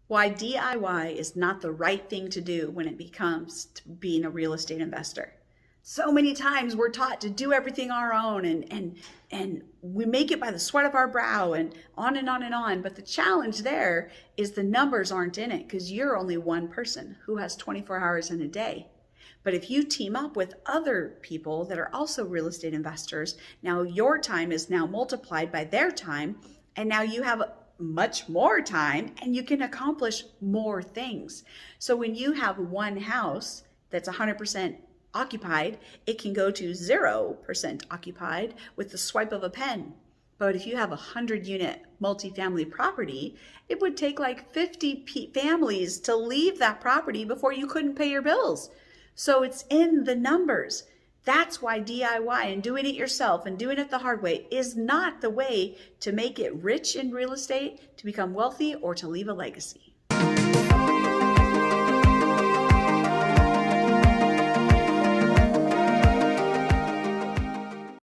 Why DIY is not the right thing to do when it comes to being a real estate investor. So many times we're taught to do everything our own, and we make it by the sweat of our brow and on and on and on. But the challenge there is the numbers aren't in it, because you're only one person who has 24 hours in a day. But if you team up with other people that are also real estate investors, now your time is now multiplied by their time, and now you have much more time and you can accomplish more things. So when you have one house that's 100% occupied, it can go to 0% occupied with the swipe of a pen. But if you have a 100-unit multifamily property, it would take like 50 families to leave that property before you couldn't pay your bills. So it's in the numbers. That's why DIY and doing it yourself and doing it the hard way is not the way to make it rich in real estate, to become wealthy, or to leave a legacy.